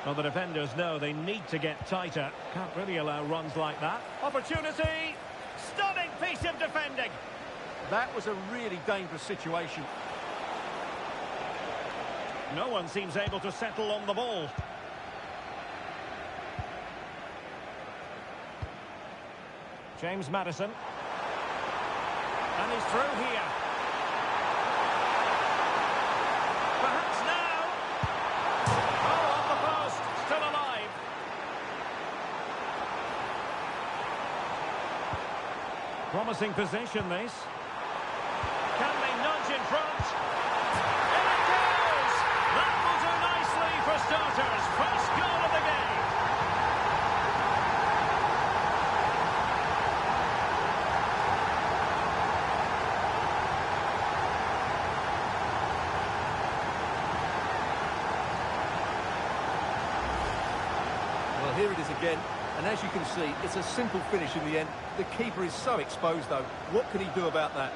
Well, the defenders know they need to get tighter. Can't really allow runs like that. Opportunity! Stunning piece of defending! That was a really dangerous situation. No one seems able to settle on the ball. James Maddison. And he's through here. Perhaps now. Oh, off the post. Still alive. Promising position, this. Can they nudge in front? In it goes! That will do nicely for starters. First goal of the game. Well, here it is again, and as you can see, it's a simple finish in the end. The keeper is so exposed, though. What can he do about that?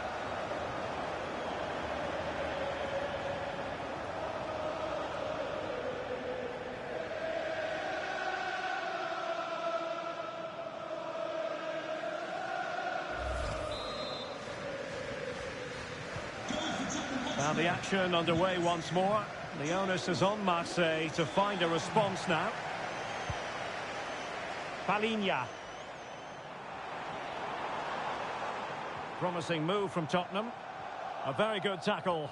And the action underway once more. The onus is on Marseille to find a response now. Palinha. Promising move from Tottenham. A very good tackle.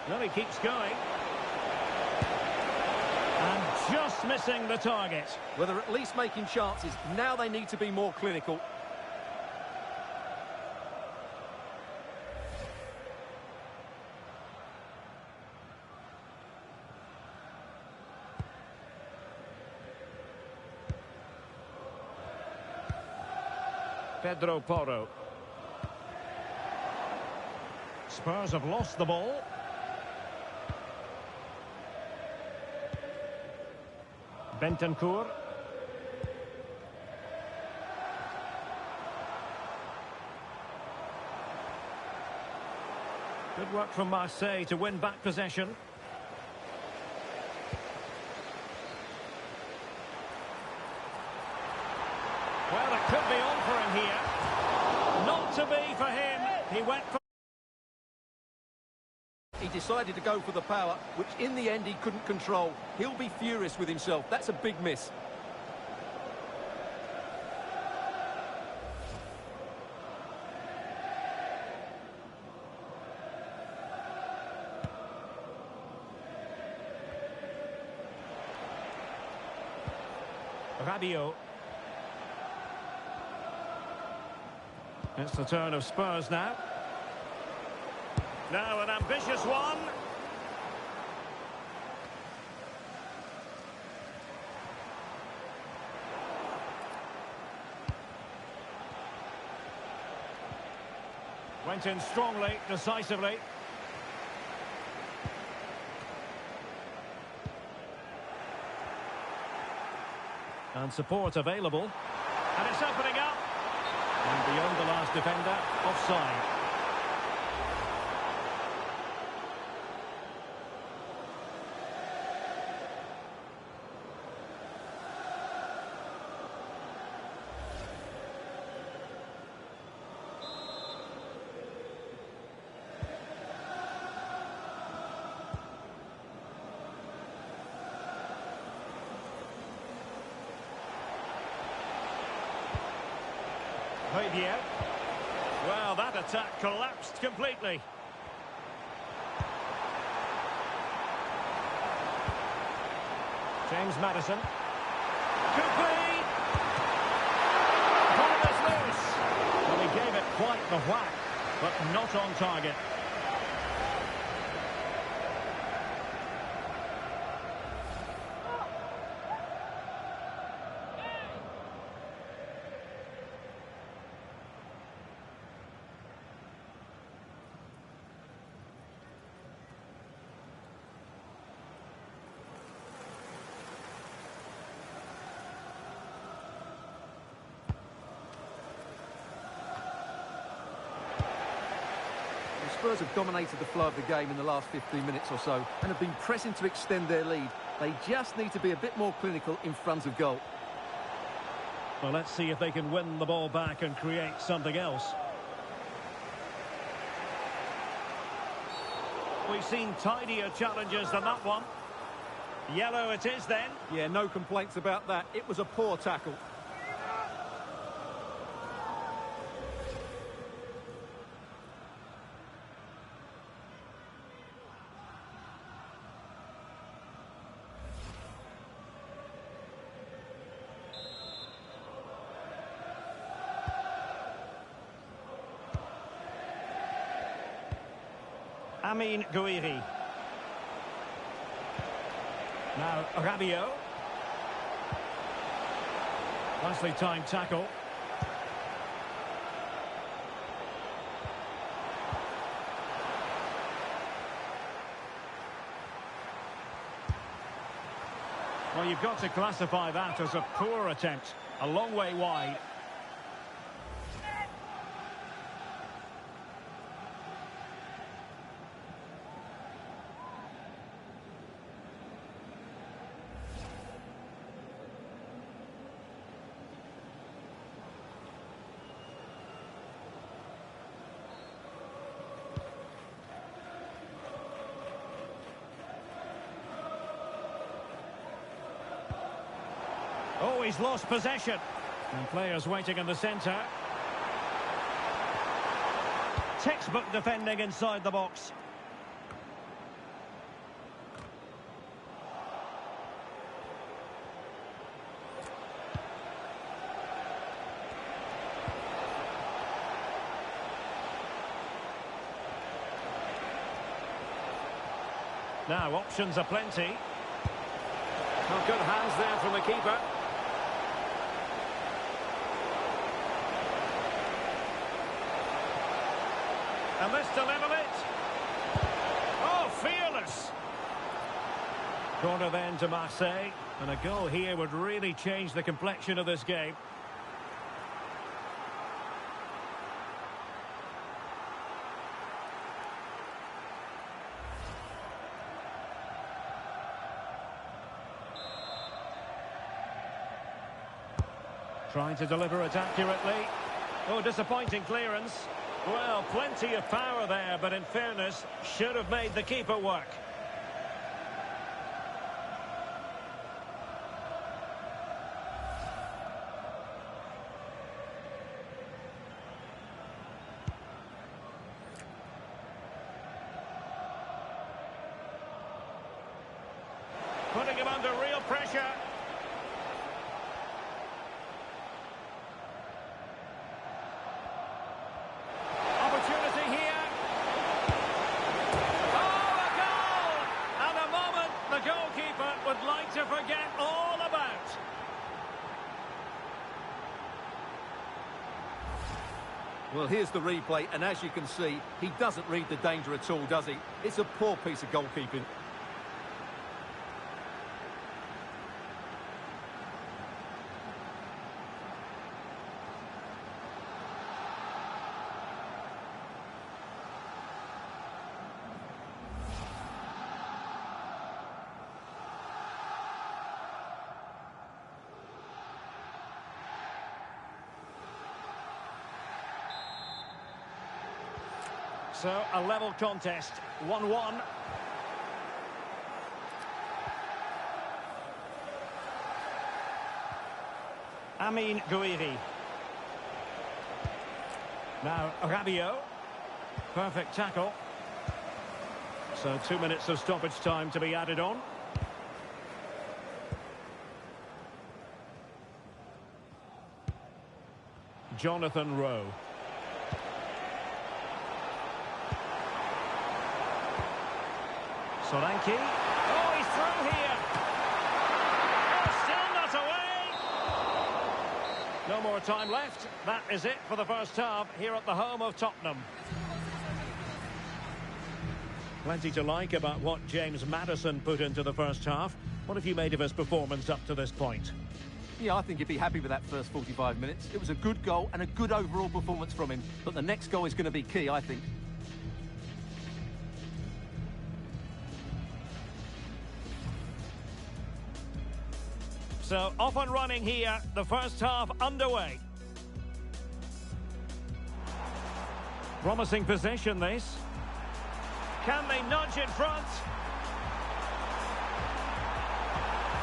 Well, he keeps going. And just missing the target. Well, they're at least making chances. Now they need to be more clinical. Pedro Porro. Spurs have lost the ball. Bentancur. Good work from Marseille to win back possession. Well, it could be on for him here. Not to be for him. He went for... He decided to go for the power, which in the end he couldn't control. He'll be furious with himself. That's a big miss. Rabiot. It's the turn of Spurs now. Now an ambitious one. Went in strongly, decisively. And support available. And it's opening up. And beyond the last defender, offside. Well, that attack collapsed completely. James Maddison. Could be. Ball is loose. Well, he gave it quite the whack, but not on target. Spurs have dominated the flow of the game in the last 15 minutes or so and have been pressing to extend their lead. They just need to be a bit more clinical in front of goal. Well, let's see if they can win the ball back and create something else. We've seen tidier challenges than that one. Yellow it is then. Yeah, no complaints about that. It was a poor tackle. Guiri. Now Rabiot. Nicely timed tackle. Well, you've got to classify that as a poor attempt. A long way wide. Oh, he's lost possession. And players waiting in the centre. Textbook defending inside the box. Now, options are plenty. Well, good hands there from the keeper. And this to level it. Oh, fearless. Corner then to Marseille. And a goal here would really change the complexion of this game. Trying to deliver it accurately. Oh, disappointing clearance. Well, plenty of power there, but in fairness, should have made the keeper work. Putting him under real pressure. To forget all about. Well, here's the replay, and as you can see, he doesn't read the danger at all, does he? It's a poor piece of goalkeeping. So, a level contest, 1-1. Guiri. Now, Rabiot. Perfect tackle. So, 2 minutes of stoppage time to be added on. Jonathan Rowe. Solanke. Oh, he's through here. Oh, still not away. No more time left. That is it for the first half here at the home of Tottenham. Plenty to like about what James Maddison put into the first half. What have you made of his performance up to this point? Yeah, I think he'd be happy with that first 45 minutes. It was a good goal and a good overall performance from him. But the next goal is going to be key, I think. So off and running here, the first half underway. Promising possession this. Can they nudge in front?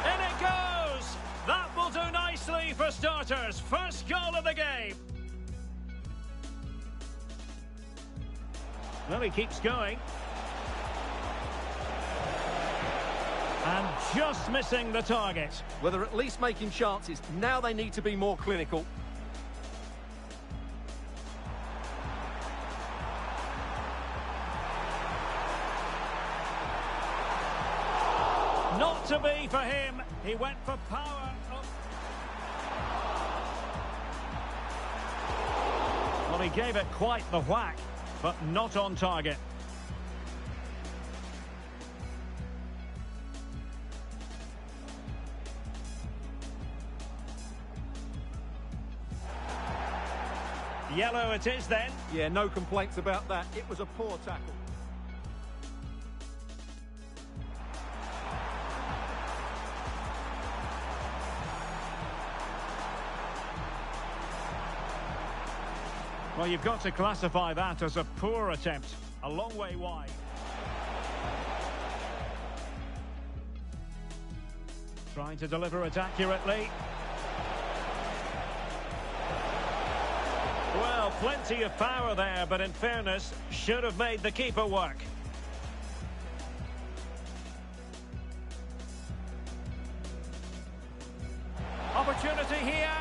In it goes! That will do nicely for starters. First goal of the game. Well, he keeps going. And just missing the target. Well, they're at least making chances. Now they need to be more clinical. Not to be for him. He went for power. Well, he gave it quite the whack, but not on target. Yellow it is then. Yeah, no complaints about that. It was a poor tackle. Well, you've got to classify that as a poor attempt. A long way wide. Trying to deliver it accurately. Well, plenty of power there, but in fairness, should have made the keeper work. Opportunity here.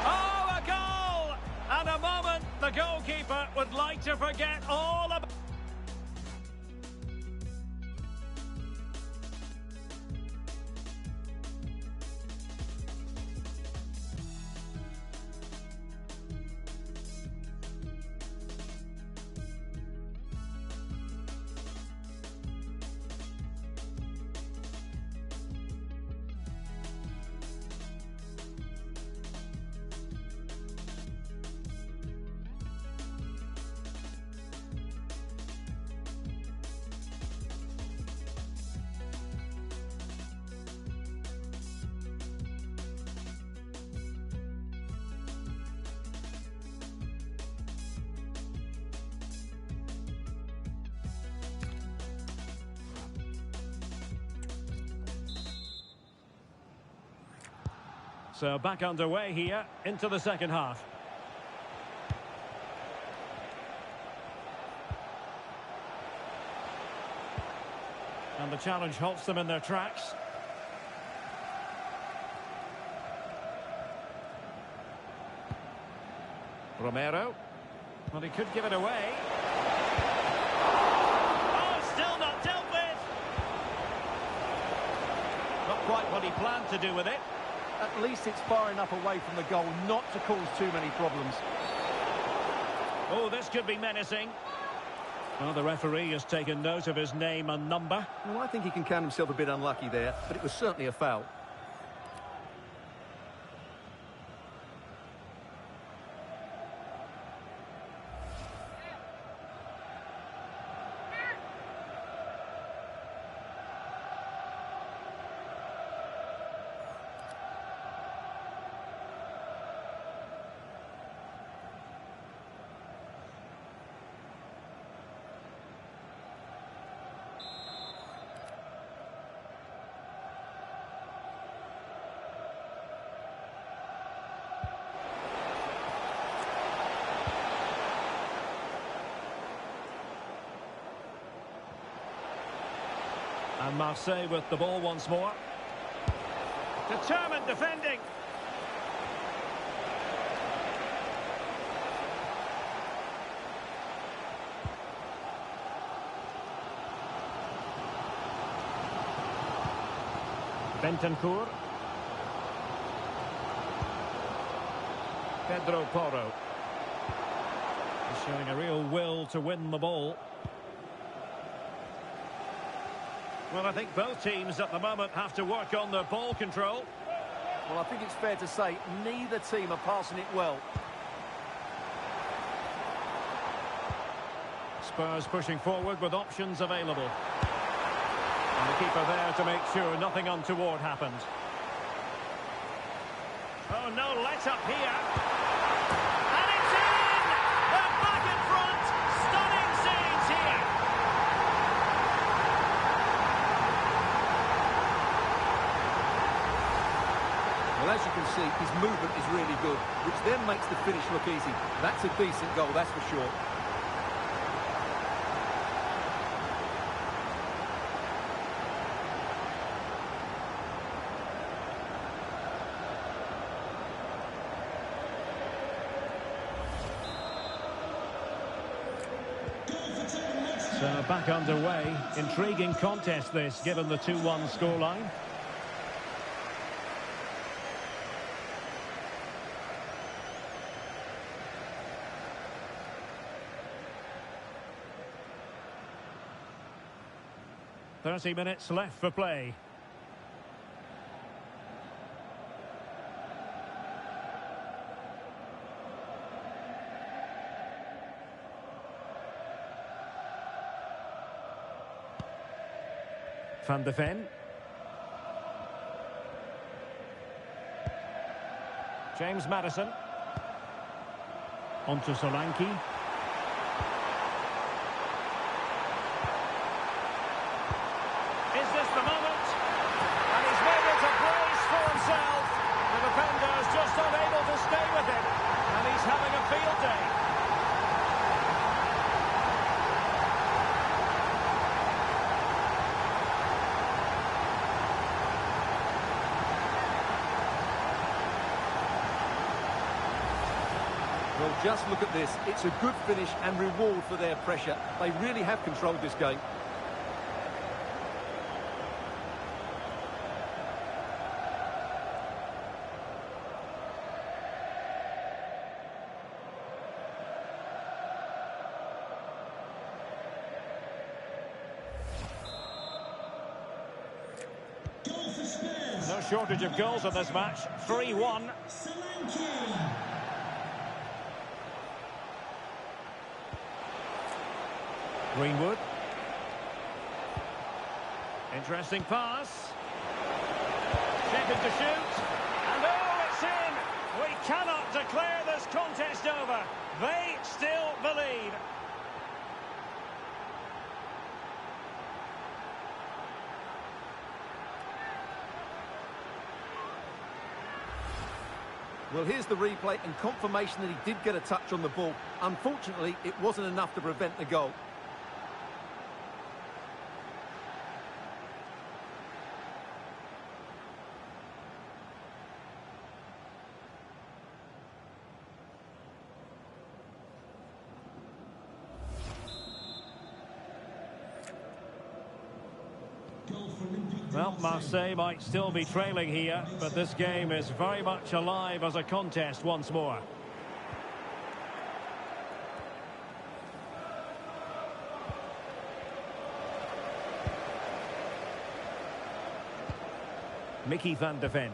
Oh, a goal! And a moment the goalkeeper would like to forget all about... So back underway here into the second half. And the challenge halts them in their tracks. Romero. Well, he could give it away. Oh, still not dealt with. Not quite what he planned to do with it. At least it's far enough away from the goal not to cause too many problems. Oh, this could be menacing. Well, the referee has taken note of his name and number. Well, I think he can count himself a bit unlucky there, but it was certainly a foul. And Marseille with the ball once more. Determined defending. Bentancur. Pedro Porro. He's showing a real will to win the ball. Well, I think both teams at the moment have to work on their ball control. Well, I think it's fair to say neither team are passing it well. Spurs pushing forward with options available. And the keeper there to make sure nothing untoward happened. Oh, no let-up here. And it's in! They're back in front! Stunning scenes here! Well, as you can see, his movement is really good, which then makes the finish look easy. That's a decent goal, that's for sure. So back underway. Intriguing contest this, given the 2-1 scoreline. "30 minutes left for play." Van de Ven. James Maddison. On to Solanke. Is this the moment? And he's made it a brace for himself. The defender's just unable to stay with him. And he's having a field day. Well, just look at this. It's a good finish and reward for their pressure. They really have controlled this game. No shortage of goals in this match. 3-1. Greenwood. Interesting pass. Shaken to shoot. And oh, it's in! We cannot declare this contest over. They still believe. Well, here's the replay and confirmation that he did get a touch on the ball. Unfortunately, it wasn't enough to prevent the goal. Well, Marseille might still be trailing here, but this game is very much alive as a contest once more. Mickey van de Ven.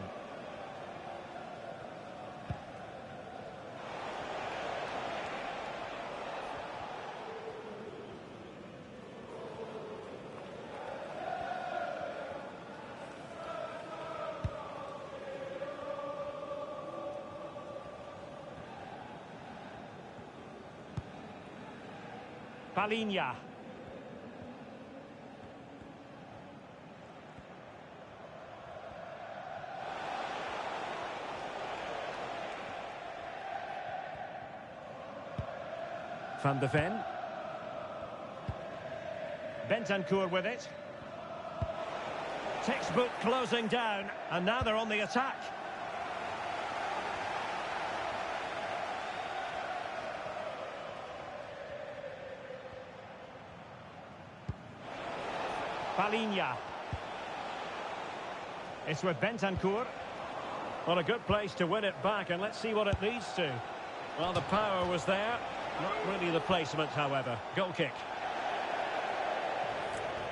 Palinha. Van de Ven. Bentancur with it. Textbook closing down, and now they're on the attack. Palinha. It's with Bentancur. Well, a good place to win it back, and let's see what it leads to. Well, the power was there. Not really the placement, however. Goal kick.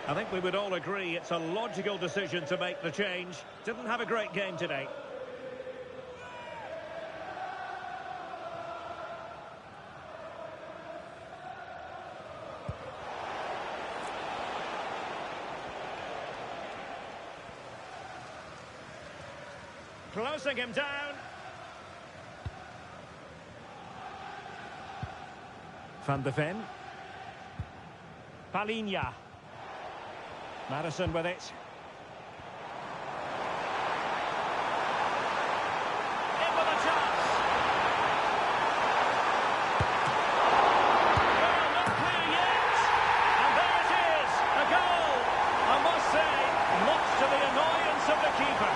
I think we would all agree it's a logical decision to make the change. Didn't have a great game today. Closing him down. Van de Ven. Palinha. Madison with it. In with a chance. Well, not clear yet. And there it is, a goal. I must say, much to the annoyance of the keeper.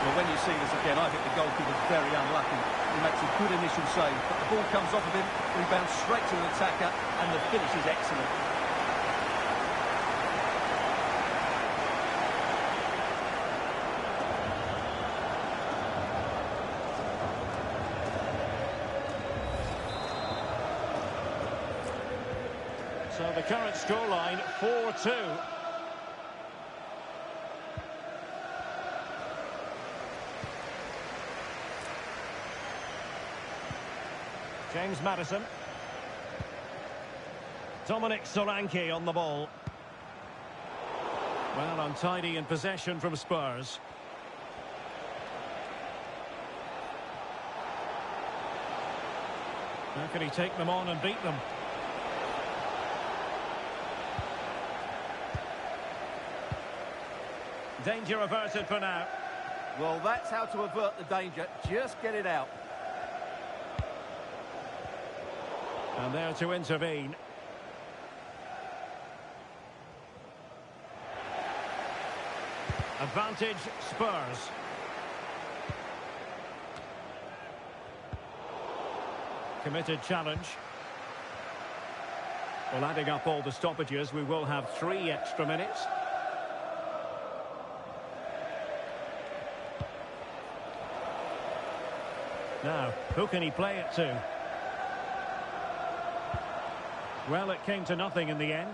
Well, when you see this again, I think the goalkeeper's very unlucky. He makes a good initial save, but the ball comes off of him, rebounds straight to an attacker, and the finish is excellent. So the current scoreline, 4-2. James Madison. Dominic Solanke on the ball. Well, untidy in possession from Spurs. How can he take them on and beat them? Danger averted for now. Well, that's how to avert the danger. Just get it out. And there to intervene. Advantage Spurs. Committed challenge. Well, adding up all the stoppages, we will have 3 extra minutes. Now, who can he play it to? Well, it came to nothing in the end.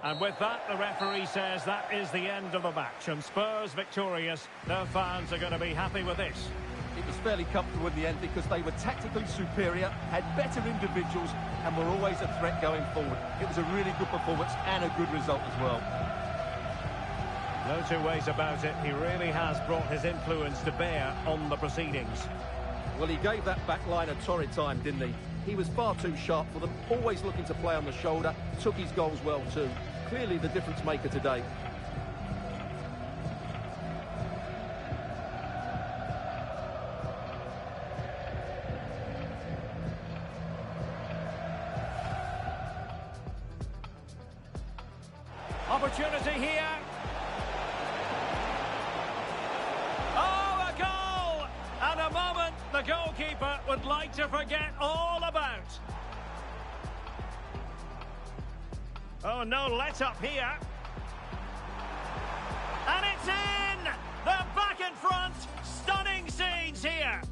And with that, the referee says that is the end of the match. And Spurs victorious. Their fans are going to be happy with this. It was fairly comfortable in the end because they were tactically superior, had better individuals, and were always a threat going forward. It was a really good performance and a good result as well. No two ways about it. He really has brought his influence to bear on the proceedings. Well, he gave that back line a torrid time, didn't he? He was far too sharp for them, always looking to play on the shoulder, took his goals well too. Clearly the difference maker today. Opportunity here. Oh, a goal! And a moment the goalkeeper would like to forget all about. Oh, no let up here. And it's in! They're back in front. Stunning scenes here.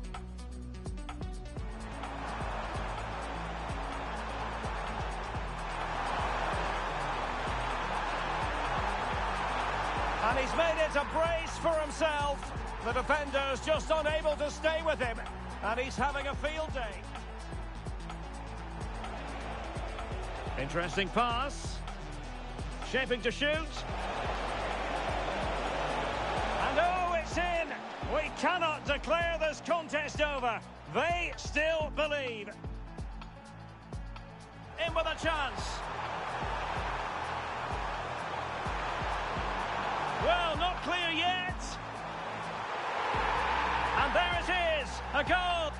And he's made it a brace for himself. The defender's just unable to stay with him. And he's having a field day. Interesting pass. Shaping to shoot. And oh, it's in! We cannot declare this contest over. They still believe. In with a chance. Well, not clear yet. And there it is, a goal.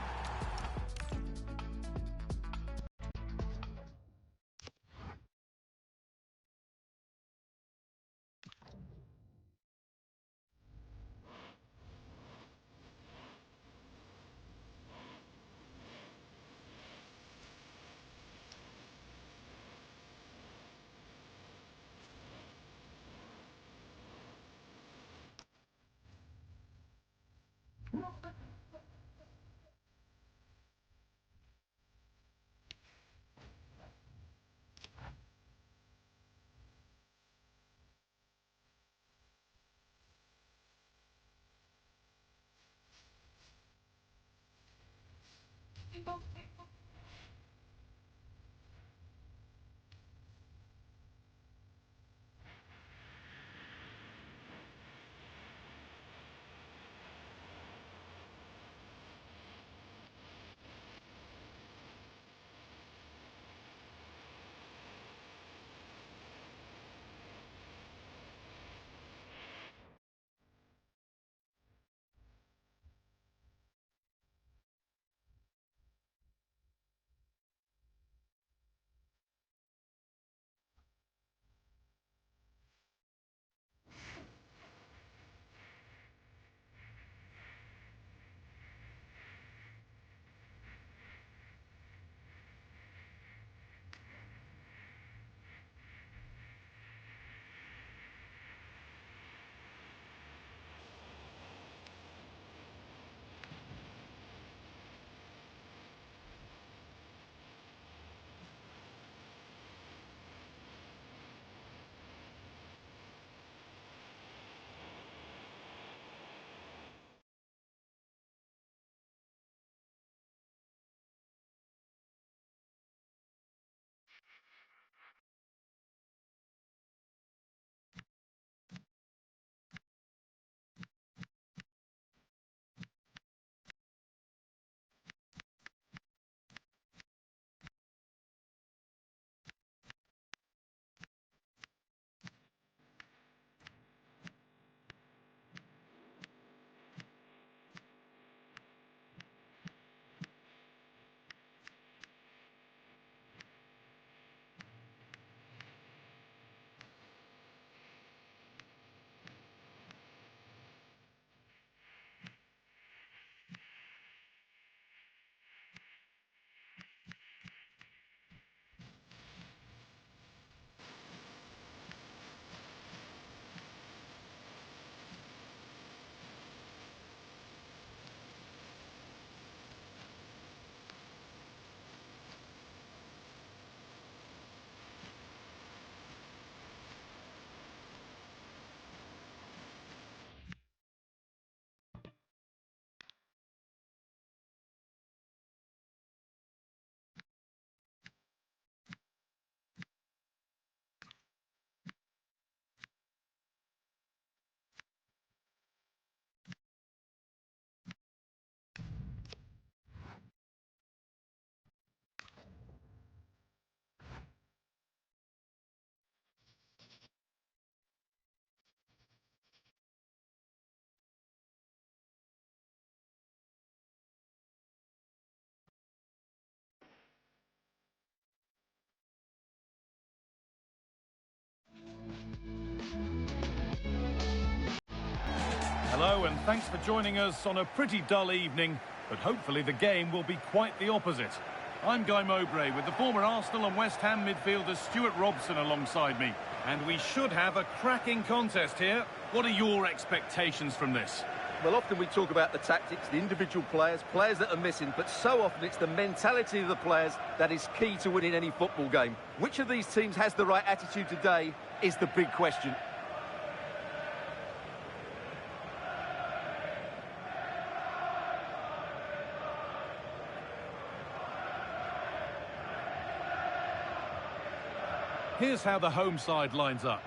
Hello and thanks for joining us on a pretty dull evening, but hopefully the game will be quite the opposite. I'm Guy Mowbray with the former Arsenal and West Ham midfielder Stuart Robson alongside me. And we should have a cracking contest here. What are your expectations from this? Well, often we talk about the tactics, the individual players that are missing, but so often it's the mentality of the players that is key to winning any football game. Which of these teams has the right attitude today is the big question. Here's how the home side lines up.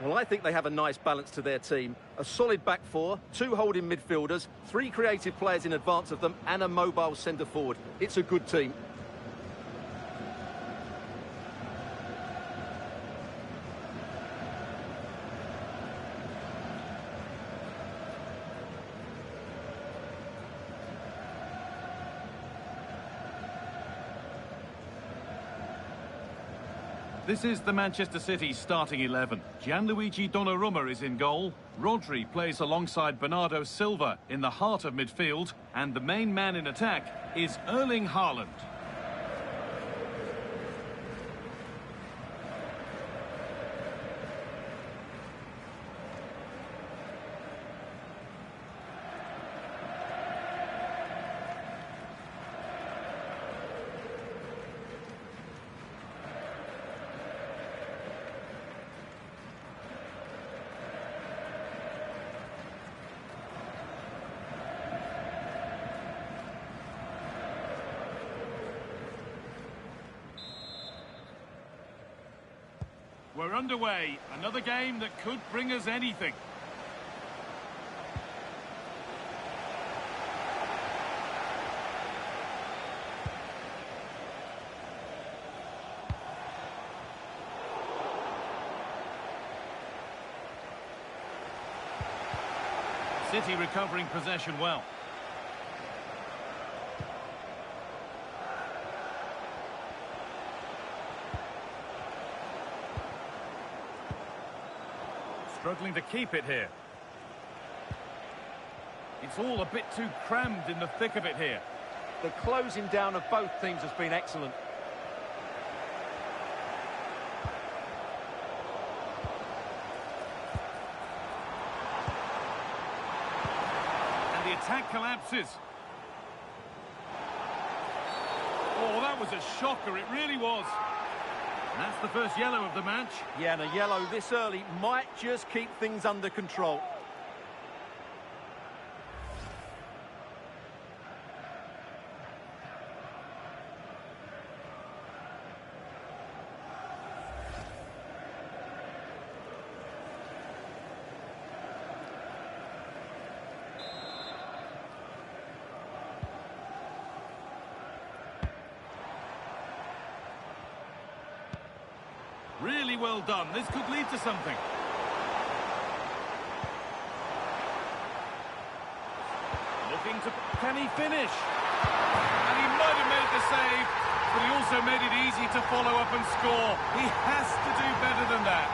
Well, I think they have a nice balance to their team. A solid back four, 2 holding midfielders, 3 creative players in advance of them, and a mobile centre-forward. It's a good team. This is the Manchester City starting 11. Gianluigi Donnarumma is in goal. Rodri plays alongside Bernardo Silva in the heart of midfield. And the main man in attack is Erling Haaland. we're underway. Another game that could bring us anything. City recovering possession well. Struggling to keep it here. It's all a bit too crammed in the thick of it here. The closing down of both teams has been excellent. And the attack collapses. Oh, that was a shocker, it really was. And that's the first yellow of the match. Yeah, and a yellow this early might just keep things under control. Really well done. This could lead to something. Looking to... Can he finish? And he might have made the save, but he also made it easy to follow up and score. He has to do better than that.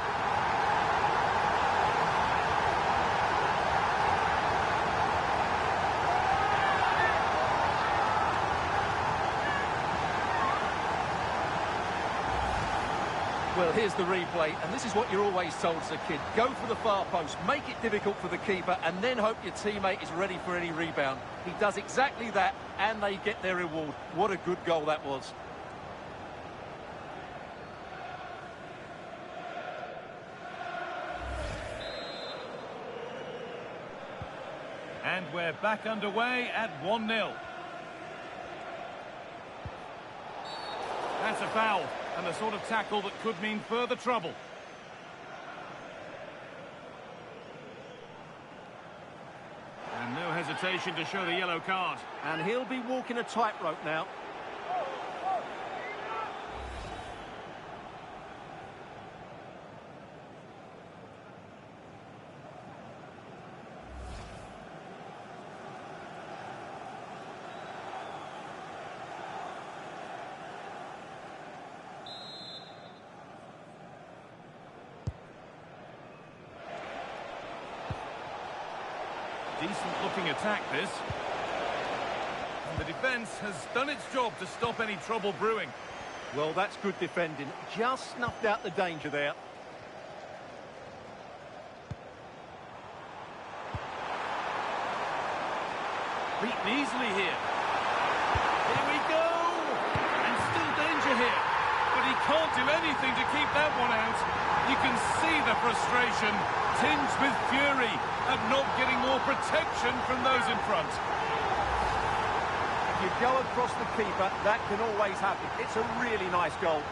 Well, here's the replay, and this is what you're always told as a kid. Go for the far post, make it difficult for the keeper, and then hope your teammate is ready for any rebound. He does exactly that, and they get their reward. What a good goal that was. And we're back underway at 1-0. That's a foul, and the sort of tackle that could mean further trouble. And no hesitation to show the yellow card. And he'll be walking a tightrope now. Decent-looking attack, this. And the defence has done its job to stop any trouble brewing. Well, that's good defending. Just snuffed out the danger there. Beaten easily here. Here we go! And still danger here. But he can't do anything to keep that one out. You can see the frustration, tinged with fury, at not getting more protection from those in front. If you go across the keeper, that can always happen. It's a really nice goal.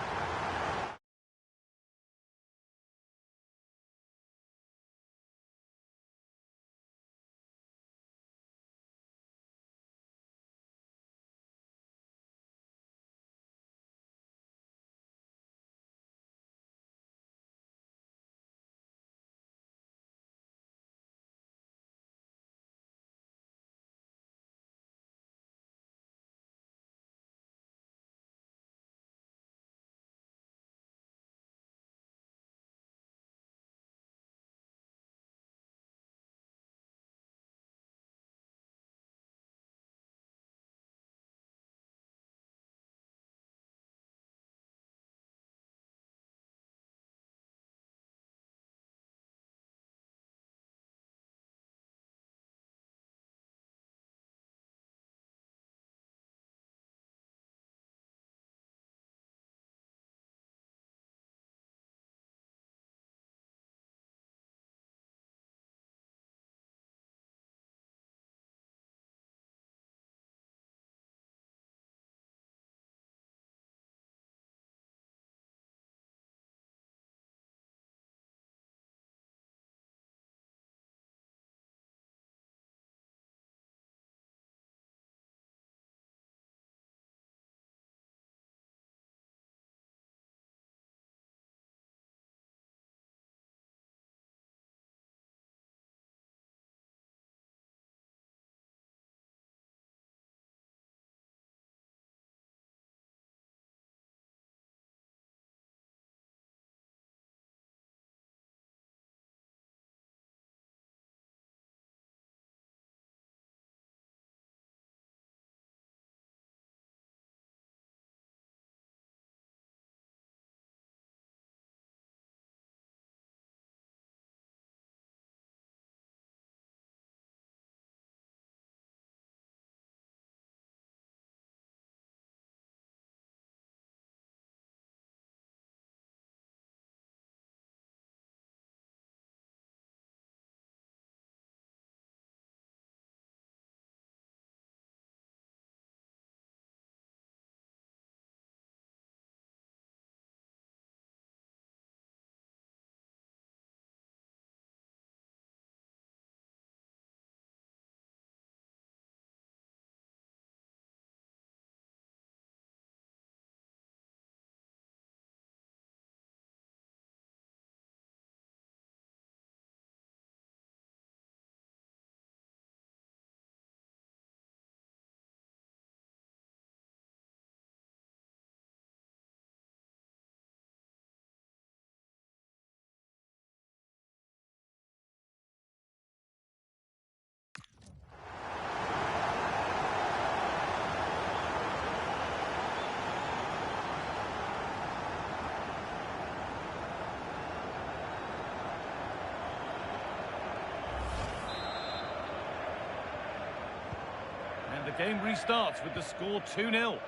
game restarts with the score 2-0.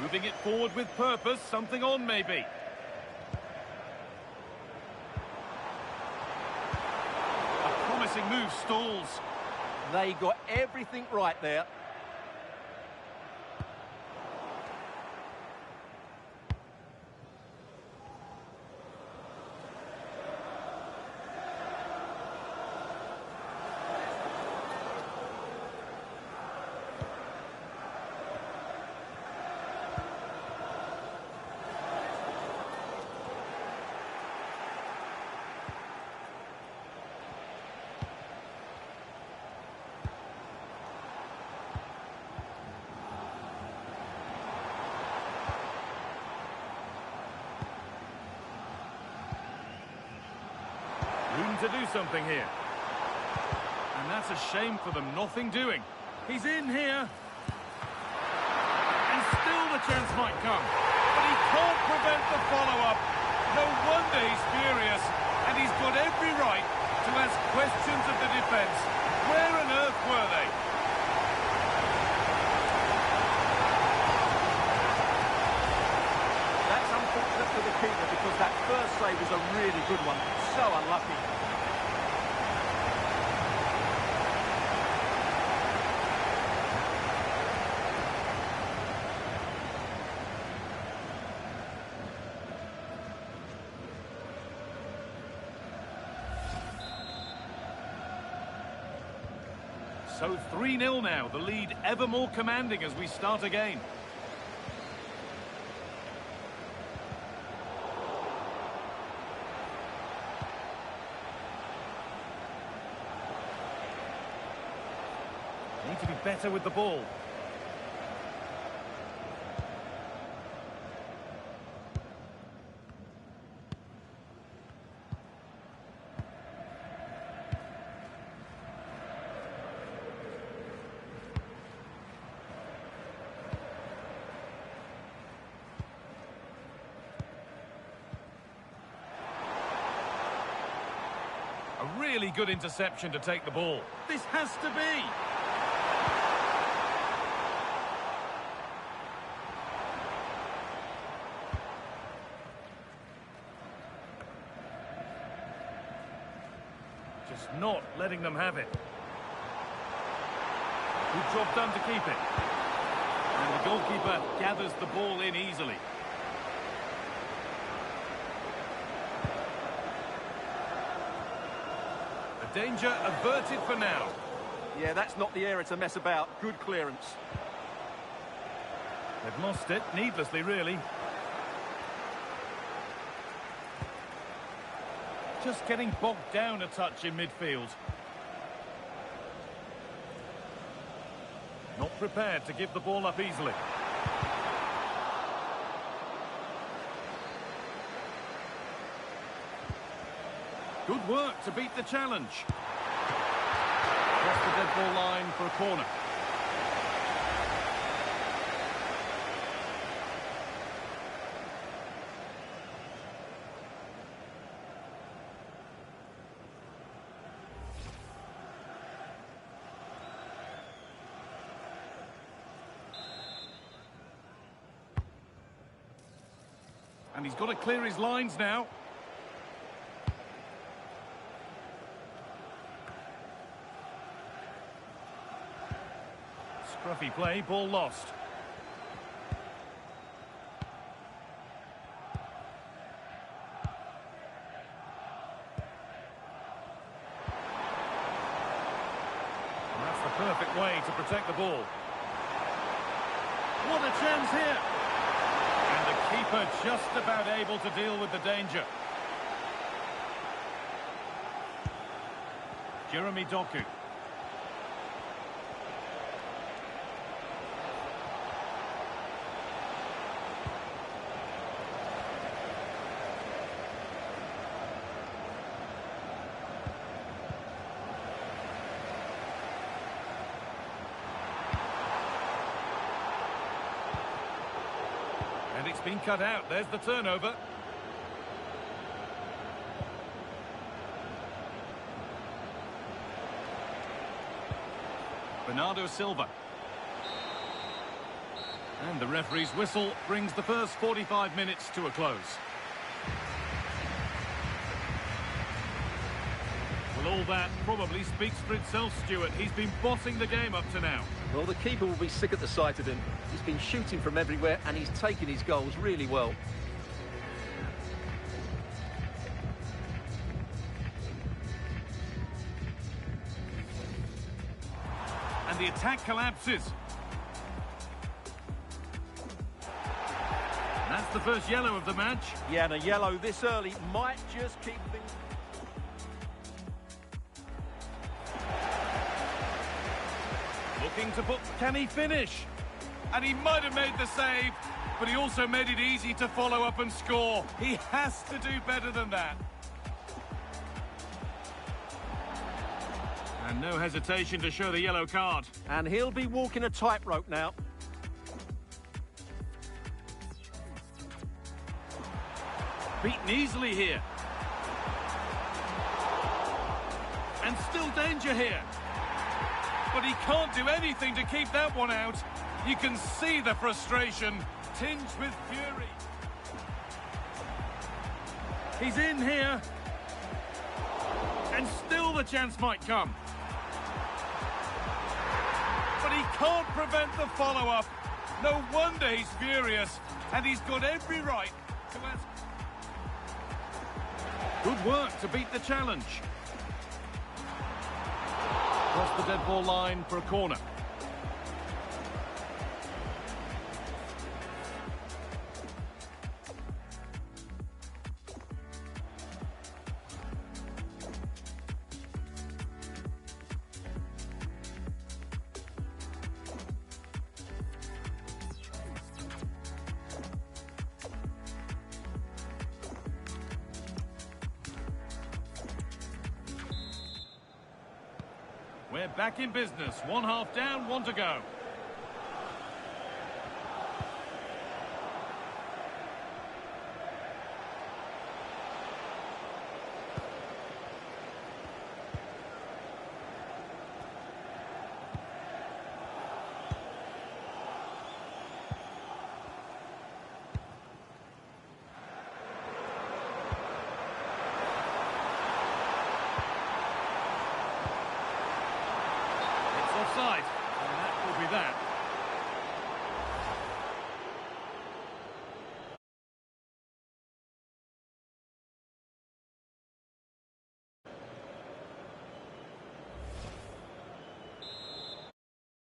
Moving it forward with purpose, something on maybe. A promising move stalls. They got everything right there. Room to do something here. And that's a shame for them, nothing doing. He's in here. And still the chance might come. But he can't prevent the follow-up. No wonder he's furious. And he's got every right to ask questions of the defence. Where on earth were they? That's unfortunate for the keeper because that first save was a really good one. So unlucky. So 3-0 now, the lead ever more commanding as we start again. Need to be better with the ball. A really good interception to take the ball. This has to be. Just not letting them have it. Good job done to keep it. And the goalkeeper gathers the ball in easily. The danger averted for now. Yeah, that's not the area to mess about. Good clearance. They've lost it, needlessly really. Just getting bogged down a touch in midfield. Not prepared to give the ball up easily. Good work to beat the challenge. Across the dead ball line for a corner. And he's got to clear his lines now. Scruffy play, ball lost. And that's the perfect way to protect the ball. What a chance here! And the keeper just about able to deal with the danger. Jeremy Doku. And it's been cut out. There's the turnover. Bernardo Silva. And the referee's whistle brings the first 45 minutes to a close. Well, all that probably speaks for itself, Stuart. He's been bossing the game up to now. Well, the keeper will be sick at the sight of him. He's been shooting from everywhere and he's taken his goals really well. And the attack collapses. And that's the first yellow of the match. Yeah, and a yellow this early might just keep things... Looking to put... Can he finish? And he might have made the save, but he also made it easy to follow up and score. He has to do better than that. And no hesitation to show the yellow card. And he'll be walking a tightrope now. Beaten easily here. And still danger here. But he can't do anything to keep that one out. You can see the frustration, tinged with fury. He's in here. And still the chance might come. But he can't prevent the follow-up. No wonder he's furious. And he's got every right to ask... Good work to beat the challenge. Across the dead ball line for a corner. We're back in business. One half down, one to go. Offside, and that will be that.